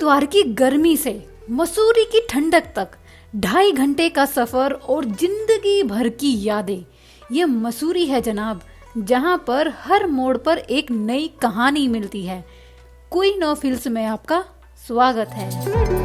हरिद्वार की गर्मी से मसूरी की ठंडक तक 2.5 घंटे का सफर और जिंदगी भर की यादें। ये मसूरी है जनाब, जहां पर हर मोड़ पर एक नई कहानी मिलती है। क्वीन ऑफ हिल्स में आपका स्वागत है।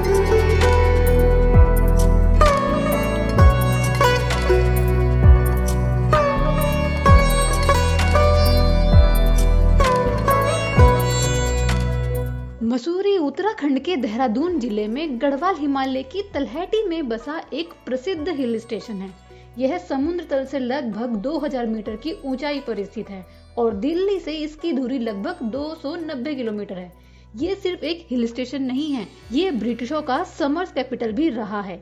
मसूरी उत्तराखंड के देहरादून जिले में गढ़वाल हिमालय की तलहटी में बसा एक प्रसिद्ध हिल स्टेशन है। यह समुद्र तल से लगभग 2000 मीटर की ऊंचाई पर स्थित है और दिल्ली से इसकी दूरी लगभग 290 किलोमीटर है। ये सिर्फ एक हिल स्टेशन नहीं है, ये ब्रिटिशों का समर्स कैपिटल भी रहा है।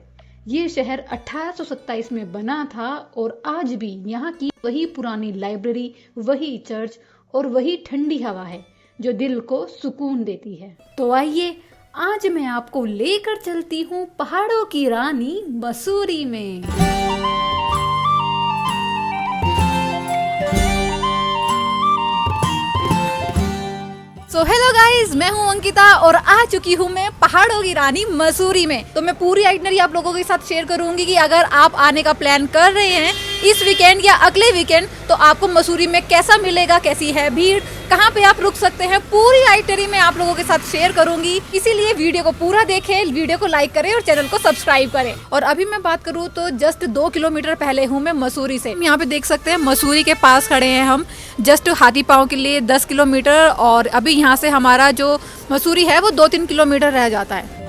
ये शहर 1827 में बना था और आज भी यहाँ की वही पुरानी लाइब्रेरी, वही चर्च और वही ठंडी हवा है जो दिल को सुकून देती है। तो आइए आज मैं आपको लेकर चलती हूँ पहाड़ों की रानी मसूरी में। सो हेलो गाइज, मैं हूँ अंकिता और आ चुकी हूँ मैं पहाड़ों की रानी मसूरी में। तो मैं पूरी आइटनरी आप लोगों के साथ शेयर करूंगी कि अगर आप आने का प्लान कर रहे हैं इस वीकेंड या अगले वीकेंड, तो आपको मसूरी में कैसा मिलेगा, कैसी है भीड़, कहाँ पे आप रुक सकते हैं, पूरी आइटनरी मैं आप लोगों के साथ शेयर करूंगी। इसीलिए वीडियो को पूरा देखें, वीडियो को लाइक करें और चैनल को सब्सक्राइब करें। और अभी मैं बात करूँ तो जस्ट 2 किलोमीटर पहले हूँ मैं मसूरी से। यहाँ पे देख सकते हैं मसूरी के पास खड़े हैं हम, जस्ट हाथी पाँव के लिए 10 किलोमीटर। और अभी यहाँ से हमारा जो मसूरी है वो 2-3 किलोमीटर रह जाता है।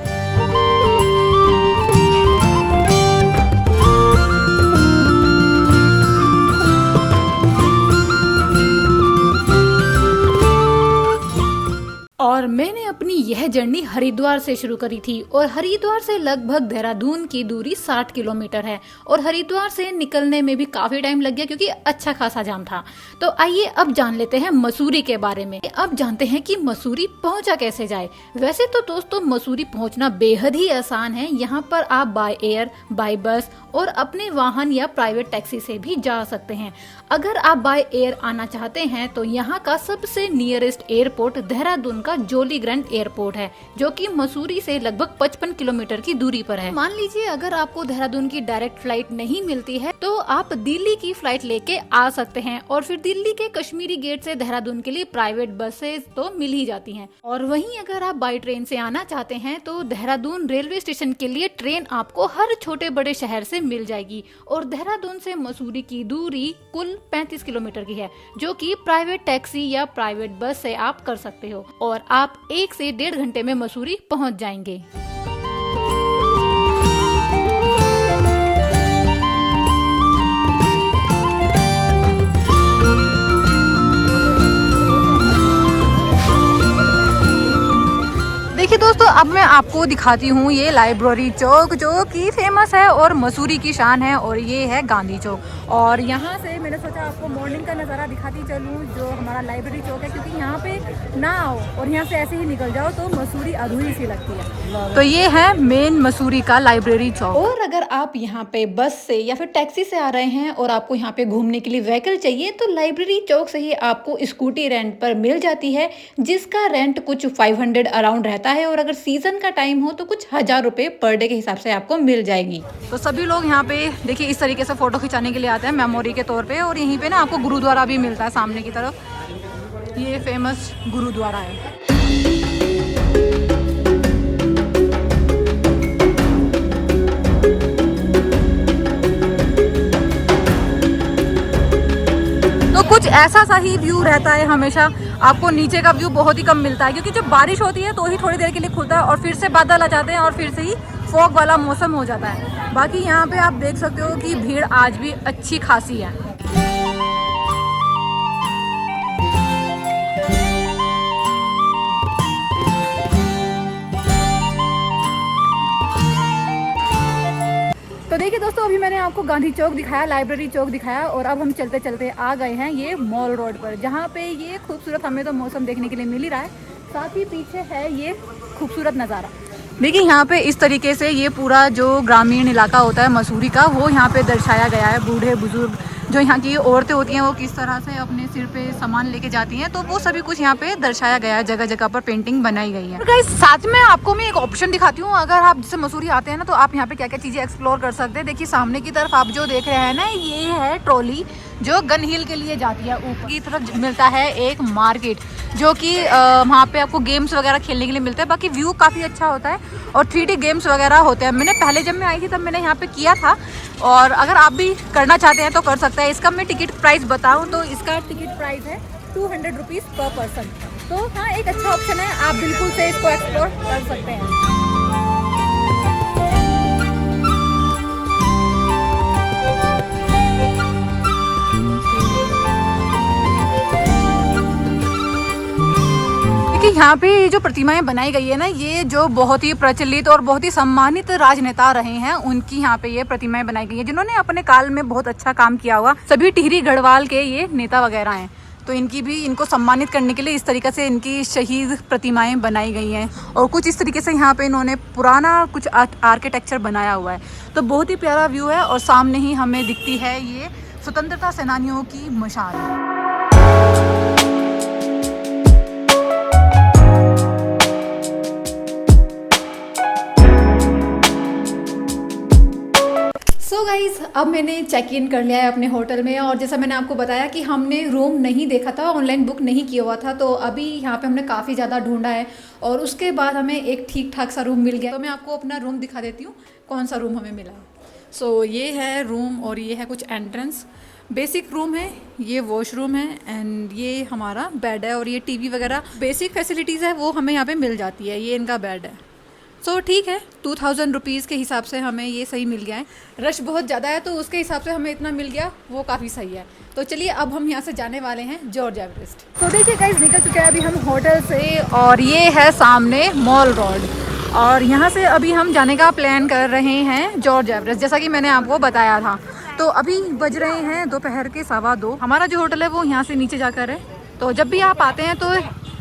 और मैंने अपनी यह जर्नी हरिद्वार से शुरू करी थी और हरिद्वार से लगभग देहरादून की दूरी 60 किलोमीटर है। और हरिद्वार से निकलने में भी काफी टाइम लग गया क्योंकि अच्छा खासा जाम था। तो आइए अब जान लेते हैं मसूरी के बारे में। अब जानते हैं कि मसूरी पहुंचा कैसे जाए। वैसे तो दोस्तों मसूरी पहुंचना बेहद ही आसान है। यहाँ पर आप बाय एयर, बाय बस और अपने वाहन या प्राइवेट टैक्सी से भी जा सकते हैं। अगर आप बाय एयर आना चाहते हैं तो यहाँ का सबसे नियरेस्ट एयरपोर्ट देहरादून का जोली ग्रैंड एयरपोर्ट है, जो कि मसूरी से लगभग 55 किलोमीटर की दूरी पर है। मान लीजिए अगर आपको देहरादून की डायरेक्ट फ्लाइट नहीं मिलती है तो आप दिल्ली की फ्लाइट लेके आ सकते हैं। और फिर दिल्ली के कश्मीरी गेट से देहरादून के लिए प्राइवेट बसेस तो मिल ही जाती हैं। और वहीं अगर आप बाई ट्रेन से आना चाहते हैं तो देहरादून रेलवे स्टेशन के लिए ट्रेन आपको हर छोटे बड़े शहर से मिल जाएगी। और देहरादून से मसूरी की दूरी कुल 35 किलोमीटर की है, जो कि प्राइवेट टैक्सी या प्राइवेट बस से आप कर सकते हो और आप 1 से 1.5 घंटे में मसूरी पहुंच जाएंगे। देखिए दोस्तों, अब मैं आपको दिखाती हूँ ये लाइब्रेरी चौक जो कि फेमस है और मसूरी की शान है। और ये है गांधी चौक। और यहाँ से मैंने सोचा आपको मॉर्निंग का नज़ारा दिखाती चलूँ जो हमारा लाइब्रेरी चौक है, क्योंकि यहाँ पे ना आओ और यहाँ से ऐसे ही निकल जाओ तो मसूरी अधूरी सी लगती है। तो ये है मेन मसूरी का लाइब्रेरी चौक। और अगर आप यहाँ पे बस से या फिर टैक्सी से आ रहे हैं और आपको यहाँ पे घूमने के लिए व्हीकल चाहिए तो लाइब्रेरी चौक से ही आपको स्कूटी रेंट पर मिल जाती है, जिसका रेंट कुछ 500 अराउंड रहता है। और अगर सीजन का टाइम हो तो कुछ 1000 रुपए पर डे के हिसाब से आपको मिल जाएगी। तो सभी लोग यहाँ पे देखिए इस तरीके से फोटो खिंचाने के लिए आते हैं मेमोरी के तौर पे। और यहीं पे ना आपको गुरुद्वारा भी मिलता है सामने की तरफ। ये फेमस गुरुद्वारा है। तो कुछ ऐसा सा ही व्यू रहता है हमेशा। आपको नीचे का व्यू बहुत ही कम मिलता है क्योंकि जब बारिश होती है तो ही थोड़ी देर के लिए खुलता है और फिर से बादल आ जाते हैं और फिर से ही फॉग वाला मौसम हो जाता है। बाकी यहाँ पे आप देख सकते हो कि भीड़ आज भी अच्छी खासी है। तो देखिए दोस्तों, अभी मैंने आपको गांधी चौक दिखाया, लाइब्रेरी चौक दिखाया और अब हम चलते चलते आ गए हैं ये मॉल रोड पर, जहाँ पे ये खूबसूरत हमें तो मौसम देखने के लिए मिल ही रहा है। साथ ही पीछे है ये खूबसूरत नज़ारा। देखिए यहाँ पे इस तरीके से ये पूरा जो ग्रामीण इलाका होता है मसूरी का वो यहाँ पे दर्शाया गया है। बूढ़े बुजुर्ग जो यहाँ की औरतें होती हैं वो किस तरह से अपने सिर पे सामान लेके जाती हैं, तो वो सभी कुछ यहाँ पे दर्शाया गया है, जगह जगह पर पेंटिंग बनाई गई है। तो गाइस साथ में आपको मैं एक ऑप्शन दिखाती हूँ, अगर आप जैसे मसूरी आते हैं ना तो आप यहाँ पे क्या क्या चीज़ें एक्सप्लोर कर सकते हैं। देखिए सामने की तरफ आप जो देख रहे हैं ना, ये है ट्रॉली जो गन हिल के लिए जाती है। ऊपर की तरफ मिलता है एक मार्केट जो कि वहाँ पे आपको गेम्स वगैरह खेलने के लिए मिलता है। बाकी व्यू काफ़ी अच्छा होता है और 3D गेम्स वगैरह होते हैं। मैंने पहले जब मैं आई थी तब मैंने यहाँ पे किया था, और अगर आप भी करना चाहते हैं तो कर सकते हैं। इसका मैं टिकट प्राइस बताऊँ तो इसका टिकट प्राइस है 200 रुपीज़ पर पर्सन। तो हाँ, एक अच्छा ऑप्शन है, आप बिल्कुल से इसको एक्सप्लोर कर सकते हैं। यहाँ पे जो प्रतिमाएं बनाई गई है ना, ये जो बहुत ही प्रचलित और बहुत ही सम्मानित राजनेता रहे हैं उनकी यहाँ पे ये प्रतिमाएं बनाई गई है, जिन्होंने अपने काल में बहुत अच्छा काम किया हुआ। सभी टिहरी गढ़वाल के ये नेता वगैरह हैं, तो इनको सम्मानित करने के लिए इस तरीके से इनकी शहीद प्रतिमाएं बनाई गई हैं। और कुछ इस तरीके से यहाँ पे इन्होंने पुराना कुछ आर्किटेक्चर बनाया हुआ है, तो बहुत ही प्यारा व्यू है। और सामने ही हमें दिखती है ये स्वतंत्रता सेनानियों की मशाल। सो गाइज, अब मैंने चेक इन कर लिया है अपने होटल में, और जैसा मैंने आपको बताया कि हमने रूम नहीं देखा था, ऑनलाइन बुक नहीं किया हुआ था, तो अभी यहाँ पे हमने काफ़ी ज़्यादा ढूंढा है और उसके बाद हमें एक ठीक ठाक सा रूम मिल गया। तो मैं आपको अपना रूम दिखा देती हूँ, कौन सा रूम हमें मिला है। सो ये है रूम और ये है कुछ एंट्रेंस। बेसिक रूम है, ये वॉशरूम है एंड ये हमारा बेड है, और ये टीवी वगैरह बेसिक फैसिलिटीज़ है वो हमें यहाँ पे मिल जाती है। ये इनका बेड है। सो ठीक है, 2000 रुपीज़ के हिसाब से हमें ये सही मिल गया है। रश बहुत ज़्यादा है तो उसके हिसाब से हमें इतना मिल गया, वो काफ़ी सही है। तो चलिए अब हम यहाँ से जाने वाले हैं जॉर्ज एवरेस्ट। तो देखिए गाइस, निकल चुके हैं अभी हम होटल से, और ये है सामने मॉल रोड, और यहाँ से अभी हम जाने का प्लान कर रहे हैं जॉर्ज एवरेस्ट, जैसा कि मैंने आपको बताया था। तो अभी बज रहे हैं दोपहर के 2:15। हमारा जो होटल है वो यहाँ से नीचे जाकर है, तो जब भी आप आते हैं तो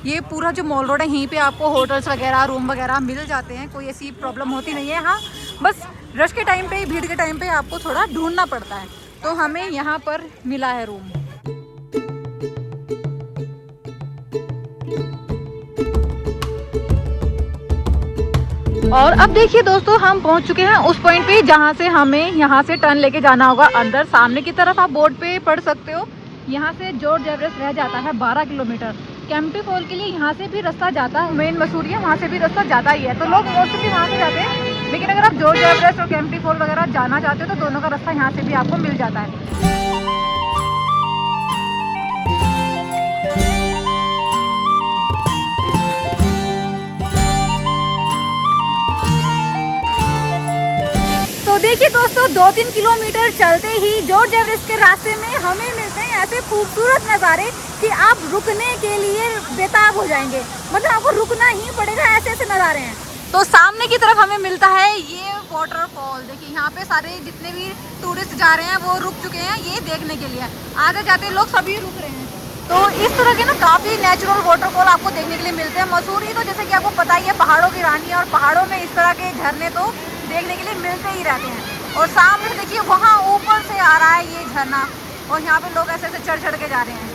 ये पूरा जो मॉल रोड है यहीं पे आपको होटल्स वगैरह रूम वगैरह मिल जाते हैं, कोई ऐसी प्रॉब्लम होती नहीं है। हाँ, बस रश के टाइम पे, भीड़ के टाइम पे आपको थोड़ा ढूंढना पड़ता है, तो हमें यहाँ पर मिला है रूम। और अब देखिए दोस्तों, हम पहुँच चुके हैं उस पॉइंट पे जहाँ से हमें यहाँ से टर्न लेके जाना होगा अंदर। सामने की तरफ आप बोर्ड पे पढ़ सकते हो, यहाँ से जॉर्ज एवरेस्ट रह जाता है 12 किलोमीटर। कैंपटी फॉल के लिए यहाँ से भी रास्ता जाता है, मेन मसूरी है वहाँ से भी रास्ता जाता ही है, तो लोग मोस्टली वहाँ से जाते हैं। लेकिन अगर आप जॉर्ज एवरेस्ट और कैंपटी फॉल वगैरह जाना चाहते हो तो दोनों का रास्ता यहाँ से भी आपको मिल जाता है। तो देखिए दोस्तों, 2-3 किलोमीटर चलते ही जॉर्ज एवरेस्ट के रास्ते में हमें मिलते हैं ऐसे खूबसूरत नज़ारे कि आप रुकने के लिए बेताब हो जाएंगे। मतलब आपको रुकना ही पड़ेगा, ऐसे ऐसे नज़ारे हैं। तो सामने की तरफ हमें मिलता है ये वाटरफॉल। देखिए यहाँ पे सारे जितने भी टूरिस्ट जा रहे हैं वो रुक चुके हैं ये देखने के लिए, आगे जाते लोग सभी रुक रहे हैं। तो इस तरह के ना काफ़ी नेचुरल वाटरफॉल आपको देखने के लिए मिलते हैं। मसूरी तो जैसे कि आपको पता ही है पहाड़ों की रानी है, और पहाड़ों में इस तरह के झरने तो देखने के लिए मिलते ही रहते हैं। और सामने देखिए वहाँ ऊपर से आ रहा है ये झरना, और यहाँ पे लोग ऐसे ऐसे चढ़ चढ़ के जा रहे हैं।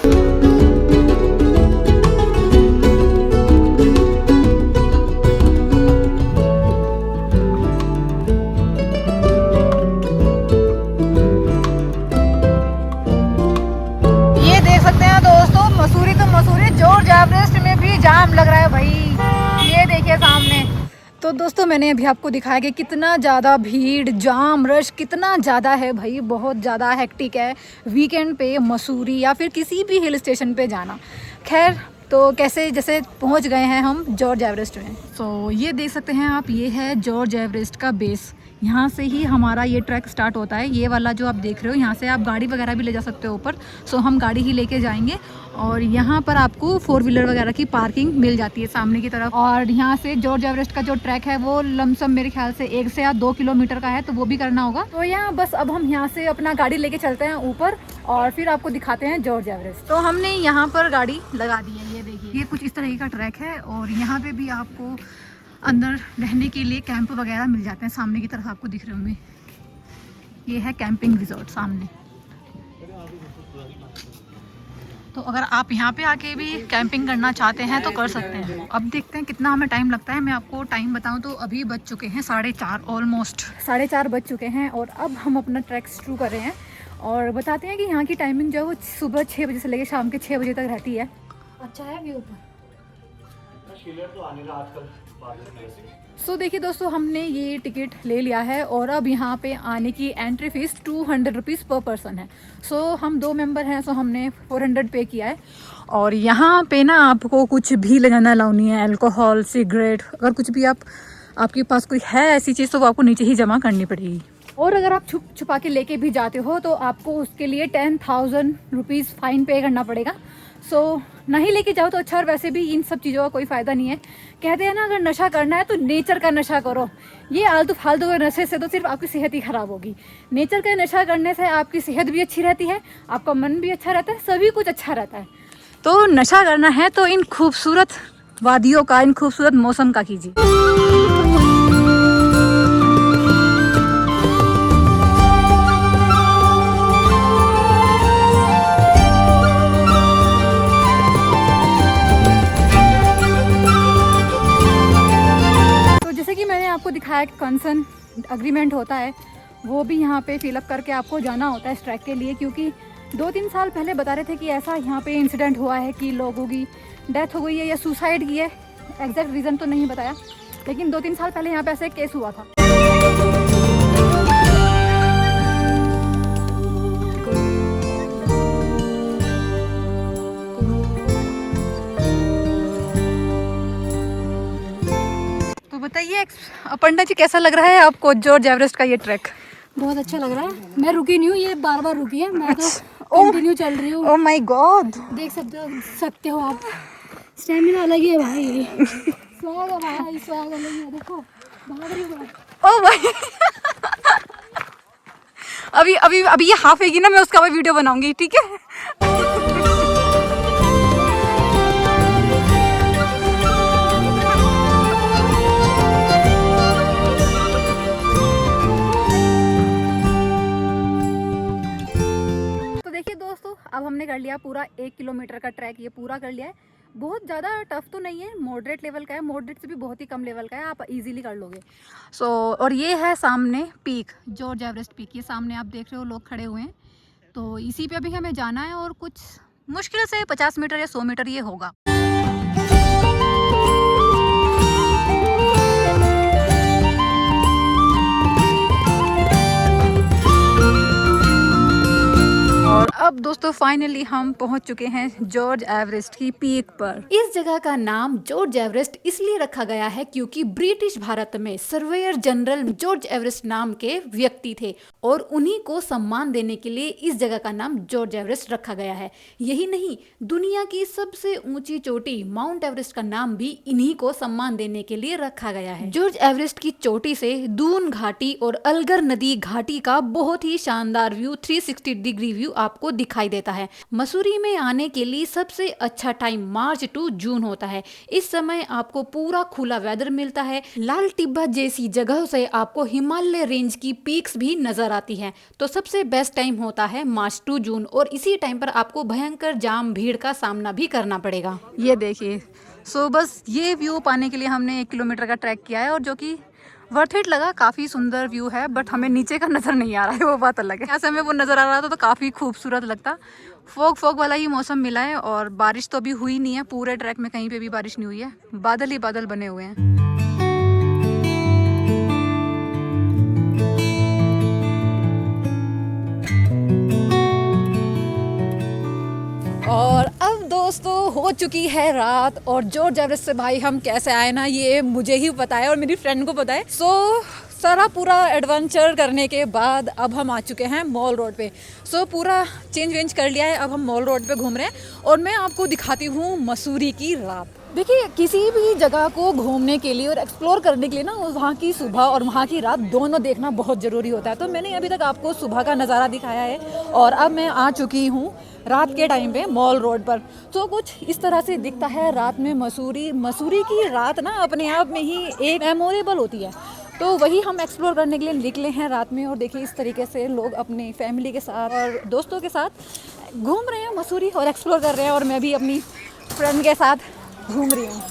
ये देख सकते हैं दोस्तों, मसूरी तो मसूरी, जॉर्ज एवरेस्ट में भी जाम लग रहा है भाई। ये देखिए सामने। तो दोस्तों मैंने अभी आपको दिखाया कि कितना ज़्यादा भीड़, जाम, रश कितना ज़्यादा है भाई, बहुत ज़्यादा हेक्टिक है वीकेंड पे मसूरी या फिर किसी भी हिल स्टेशन पे जाना। खैर, तो कैसे जैसे पहुंच गए हैं हम जॉर्ज एवरेस्ट में। तो ये देख सकते हैं आप, ये है जॉर्ज एवरेस्ट का बेस। यहाँ से ही हमारा ये ट्रैक स्टार्ट होता है। ये वाला जो आप देख रहे हो, यहाँ से आप गाड़ी वगैरह भी ले जा सकते हो ऊपर। सो हम गाड़ी ही लेके जाएंगे, और यहाँ पर आपको 4 व्हीलर वगैरह की पार्किंग मिल जाती है सामने की तरफ। और यहाँ से जॉर्ज एवरेस्ट का जो ट्रैक है वो लमसम मेरे ख्याल से 1 से या 2 किलोमीटर का है, तो वो भी करना होगा। तो यहाँ बस अब हम यहाँ से अपना गाड़ी लेके चलते हैं ऊपर, और फिर आपको दिखाते हैं जॉर्ज एवरेस्ट। तो हमने यहाँ पर गाड़ी लगा दी है, ये देखिए, ये कुछ इस तरह का ट्रैक है। और यहाँ पे भी आपको अंदर रहने के लिए कैंप वगैरह मिल जाते हैं। सामने की तरफ आपको दिख रहे होंगे, ये है कैंपिंग रिजॉर्ट सामने। तो अगर आप यहाँ पे आके भी कैंपिंग करना चाहते हैं तो कर सकते हैं। अब देखते हैं कितना हमें टाइम लगता है। मैं आपको टाइम बताऊं तो अभी बज चुके हैं 4:30, ऑलमोस्ट 4:30 बज चुके हैं और अब हम अपना ट्रैक शुरू कर रहे हैं। और बताते हैं कि यहाँ की टाइमिंग जो है वो सुबह 6 बजे से लेकर शाम के 6 बजे तक रहती है। अच्छा है व्यू पर। सो देखिए दोस्तों, हमने ये टिकट ले लिया है और अब यहाँ पे आने की एंट्री फीस 200 रुपीज़ पर पर्सन है। सो हम 2 मेंबर हैं, सो हमने 400 पे किया है। और यहाँ पे ना आपको कुछ भी ले जाना अलाउ नहीं है, अल्कोहल, सिगरेट, अगर कुछ भी आपके पास कोई है ऐसी चीज़ तो वो आपको नीचे ही जमा करनी पड़ेगी। और अगर आप छुपा के लेके भी जाते हो तो आपको उसके लिए 10,000 रुपीज़ फ़ाइन पे करना पड़ेगा। सो नहीं लेके जाओ तो अच्छा। और वैसे भी इन सब चीज़ों का कोई फ़ायदा नहीं है। कहते हैं ना, अगर नशा करना है तो नेचर का नशा करो। ये आलतू फालतू के नशे से तो सिर्फ आपकी सेहत ही ख़राब होगी। नेचर का नशा करने से आपकी सेहत भी अच्छी रहती है, आपका मन भी अच्छा रहता है, सभी कुछ अच्छा रहता है। तो नशा करना है तो इन खूबसूरत वादियों का, इन खूबसूरत मौसम का कीजिए। आपको दिखाया कि कंसर्न अग्रीमेंट होता है, वो भी यहाँ पे फिलअप करके आपको जाना होता है इस ट्रैक के लिए। क्योंकि 2-3 साल पहले बता रहे थे कि ऐसा यहाँ पे इंसिडेंट हुआ है कि लोगों की डेथ हो गई है या सुसाइड की है। एग्जैक्ट रीज़न तो नहीं बताया, लेकिन 2-3 साल पहले यहाँ पे ऐसा एक केस हुआ था। बताइए पंडा जी, कैसा लग रहा है आपको जॉर्ज एवरेस्ट का ये ट्रैक? बहुत अच्छा लग रहा है। मैं रुकी नहीं हूँ, ये बार बार रुकी है, मैं तो कंटिन्यू चल रही हूँ। ओह माय गॉड, देख सकते हो आप, स्टैमिना अलग ही है भाई। स्वाग है भाई, स्वाग अलग ही है। देखो भाग रही हूँ। ओह भाई अभी ये हाफ हैगी ना, मैं उसका भी वीडियो बनाऊंगी, ठीक है? अब हमने कर लिया पूरा 1 किलोमीटर का ट्रैक, ये पूरा कर लिया है। बहुत ज़्यादा टफ तो नहीं है, मॉडरेट लेवल का है, मॉडरेट से भी बहुत ही कम लेवल का है, आप इजीली कर लोगे। और ये है सामने पीक, जॉर्ज एवरेस्ट पीक, ये सामने आप देख रहे हो लोग खड़े हुए हैं। तो इसी पे अभी हमें जाना है और कुछ मुश्किल से 50 मीटर या 100 मीटर ये होगा। और अब दोस्तों फाइनली हम पहुंच चुके हैं जॉर्ज एवरेस्ट की पीक पर। इस जगह का नाम जॉर्ज एवरेस्ट इसलिए रखा गया है क्योंकि ब्रिटिश भारत में सर्वेयर जनरल जॉर्ज एवरेस्ट नाम के व्यक्ति थे और उन्हीं को सम्मान देने के लिए इस जगह का नाम जॉर्ज एवरेस्ट रखा गया है। यही नहीं, दुनिया की सबसे ऊंची चोटी माउंट एवरेस्ट का नाम भी इन्हीं को सम्मान देने के लिए रखा गया है। जॉर्ज एवरेस्ट की चोटी से दून घाटी और अलगर नदी घाटी का बहुत ही शानदार व्यू, 360 डिग्री व्यू आपको दिखाई देता है। मसूरी में आने के लिए सबसे अच्छा टाइम मार्च टू जून होता है। इस समय आपको पूरा खुला वेदर मिलता है। लाल टिब्बा जैसी जगह से आपको हिमालय रेंज की पीक्स भी नजर आती है। तो सबसे बेस्ट टाइम होता है मार्च टू जून और इसी टाइम पर आपको भयंकर जाम भीड़ का सामना भी करना पड़ेगा। ये देखिए, बस ये व्यू पाने के लिए हमने 1 किलोमीटर का ट्रैक किया है और जो कि वर्थ इट लगा। काफ़ी सुंदर व्यू है, बट हमें नीचे का नज़र नहीं आ रहा है, वो बात अलग है। ऐसे हमें वो नज़र आ रहा था तो काफ़ी खूबसूरत लगता। फॉग वाला ही मौसम मिला है और बारिश तो अभी हुई नहीं है, पूरे ट्रैक में कहीं पे भी बारिश नहीं हुई है, बादल ही बादल बने हुए हैं। और अब दोस्तों हो चुकी है रात और जॉर्ज एवरेस्ट से भाई हम कैसे आए ना, ये मुझे ही पता है और मेरी फ्रेंड को पता है। सारा पूरा एडवेंचर करने के बाद अब हम आ चुके हैं मॉल रोड पे। पूरा चेंज कर लिया है, अब हम मॉल रोड पे घूम रहे हैं और मैं आपको दिखाती हूँ मसूरी की रात। देखिए, किसी भी जगह को घूमने के लिए और एक्सप्लोर करने के लिए ना वहाँ की सुबह और वहाँ की रात दोनों देखना बहुत ज़रूरी होता है। तो मैंने अभी तक आपको सुबह का नज़ारा दिखाया है और अब मैं आ चुकी हूँ रात के टाइम पे मॉल रोड पर। तो कुछ इस तरह से दिखता है रात में मसूरी की रात ना अपने आप में ही एक मेमोरेबल होती है। तो वही हम एक्सप्लोर करने के लिए निकले हैं रात में। और देखिए इस तरीके से लोग अपनी फैमिली के साथ और दोस्तों के साथ घूम रहे हैं मसूरी और एक्सप्लोर कर रहे हैं, और मैं भी अपनी फ्रेंड के साथ घूम रही हूँ।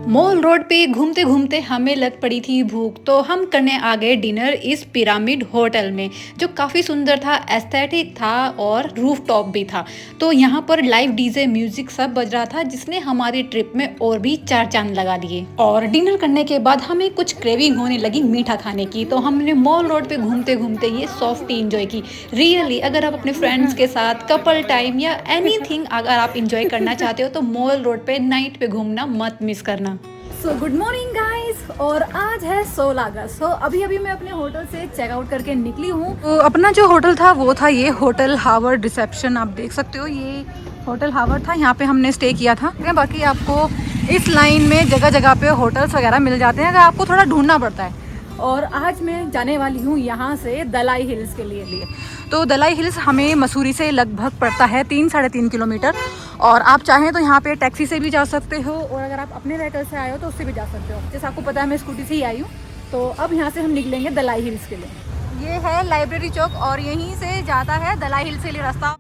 मॉल रोड पे घूमते घूमते हमें लग पड़ी थी भूख, तो हम करने आ गए डिनर इस पिरामिड होटल में, जो काफ़ी सुंदर था, एस्थेटिक था और रूफ टॉप भी था। तो यहाँ पर लाइव डीजे म्यूजिक सब बज रहा था, जिसने हमारी ट्रिप में और भी 4 चांद लगा दिए। और डिनर करने के बाद हमें कुछ क्रेविंग होने लगी मीठा खाने की, तो हमने मॉल रोड पे घूमते घूमते ये सॉफ्टी इंजॉय की। रियली अगर आप अपने फ्रेंड्स के साथ कपल टाइम या एनीथिंग अगर आप इंजॉय करना चाहते हो तो मॉल रोड पे नाइट पे घूमना मत मिस करना। सो गुड मॉर्निंग गाइस, और आज है 16 अगस्त। तो अभी मैं अपने होटल से चेकआउट करके निकली हूँ। तो अपना जो होटल था वो था ये होटल हावर्ड रिसेप्शन। आप देख सकते हो ये होटल हावर्ड था, यहाँ पे हमने स्टे किया था। बाकी आपको इस लाइन में जगह जगह पे होटल्स वगैरह मिल जाते हैं, अगर आपको थोड़ा ढूंढना पड़ता है। और आज मैं जाने वाली हूँ यहाँ से दलाई हिल्स के लिए। तो दलाई हिल्स हमें मसूरी से लगभग पड़ता है 3-3.5 किलोमीटर, और आप चाहें तो यहाँ पे टैक्सी से भी जा सकते हो, और अगर आप अपने व्हीकल से आए हो तो उससे भी जा सकते हो। जैसे आपको पता है मैं स्कूटी से ही आई हूँ। तो अब यहाँ से हम निकलेंगे दलाई हिल्स के लिए। ये है लाइब्रेरी चौक और यहीं से जाता है दलाई हिल्स के लिए रास्ता।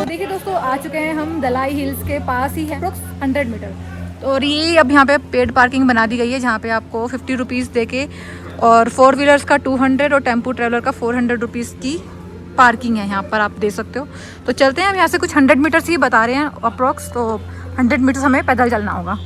देखिए दोस्तों, आ चुके हैं हम दलाई हिल्स के पास ही है, 100 मीटर। और ये अब यहाँ पे पेड पार्किंग बना दी गई है, जहाँ पे आपको 50 रुपीज़ दे के, और 4 व्हीलर्स का 200 और टेम्पो ट्रेवलर का 400 रुपीज़ की पार्किंग है यहाँ पर, आप दे सकते हो। तो चलते हैं, हम यहाँ से कुछ 100 मीटर्स ही बता रहे हैं अप्रॉक्स, तो 100 मीटर्स हमें पैदल चलना होगा।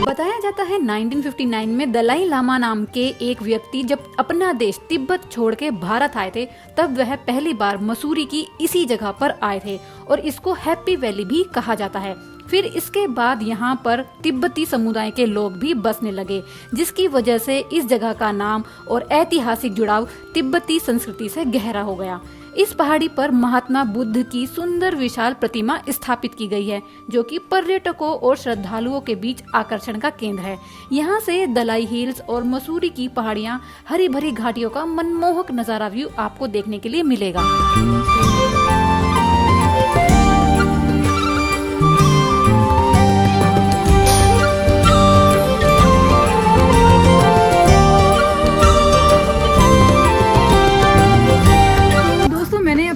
बताया जाता है 1959 में दलाई लामा नाम के एक व्यक्ति जब अपना देश तिब्बत छोड़ के भारत आए थे, तब वह पहली बार मसूरी की इसी जगह पर आए थे, और इसको हैप्पी वैली भी कहा जाता है। फिर इसके बाद यहाँ पर तिब्बती समुदाय के लोग भी बसने लगे, जिसकी वजह से इस जगह का नाम और ऐतिहासिक जुड़ाव तिब्बती संस्कृति से गहरा हो गया। इस पहाड़ी पर महात्मा बुद्ध की सुंदर विशाल प्रतिमा स्थापित की गई है, जो कि पर्यटकों और श्रद्धालुओं के बीच आकर्षण का केंद्र है। यहाँ से दलाई हिल्स और मसूरी की पहाड़ियाँ, हरी भरी घाटियों का मनमोहक नजारा व्यू आपको देखने के लिए मिलेगा।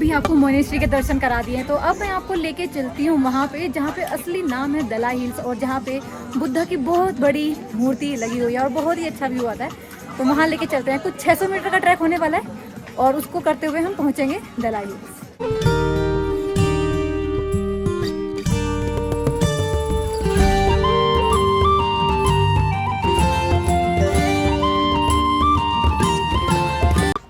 आपको मोनेस्ट्री के दर्शन करा दिए, तो अब मैं आपको लेके चलती हूँ वहाँ पे जहाँ पे असली नाम है दलाई हिल्स, और जहाँ पे बुद्धा की बहुत बड़ी मूर्ति लगी हुई है और बहुत ही अच्छा व्यू आता है। तो वहाँ लेके चलते हैं। कुछ 600 मीटर का ट्रैक होने वाला है, और उसको करते हुए हम पहुँचेंगे दलाई हिल्स।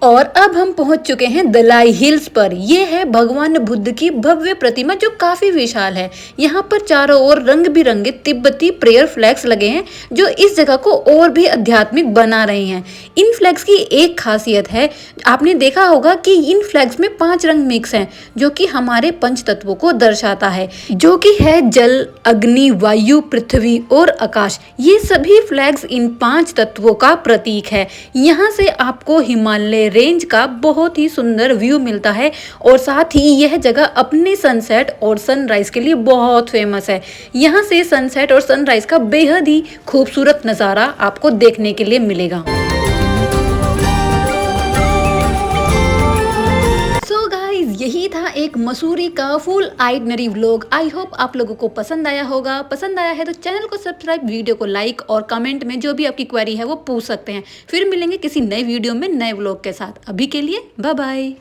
और अब हम पहुंच चुके हैं दलाई हिल्स पर। यह है भगवान बुद्ध की भव्य प्रतिमा, जो काफी विशाल है। यहाँ पर चारों ओर रंग बिरंगे तिब्बती प्रेयर फ्लैग्स लगे हैं, जो इस जगह को और भी आध्यात्मिक बना रहे हैं। इन फ्लैग्स की एक खासियत है, आपने देखा होगा कि इन फ्लैग्स में 5 रंग मिक्स हैं, जो कि हमारे पंच तत्वों को दर्शाता है, जो कि है जल, अग्नि, वायु, पृथ्वी और आकाश। ये सभी फ्लैग्स इन 5 तत्वों का प्रतीक है। यहाँ से आपको हिमालय रेंज का बहुत ही सुंदर व्यू मिलता है, और साथ ही यह जगह अपने सनसेट और सनराइज के लिए बहुत फेमस है। यहाँ से सनसेट और सनराइज का बेहद ही खूबसूरत नज़ारा आपको देखने के लिए मिलेगा। यही था एक मसूरी का full itinerary vlog. I hope आप लोगों को पसंद आया होगा। पसंद आया है तो चैनल को सब्सक्राइब, वीडियो को लाइक, और कमेंट में जो भी आपकी क्वेरी है वो पूछ सकते हैं। फिर मिलेंगे किसी नए वीडियो में नए व्लॉग के साथ। अभी के लिए बाय बाय।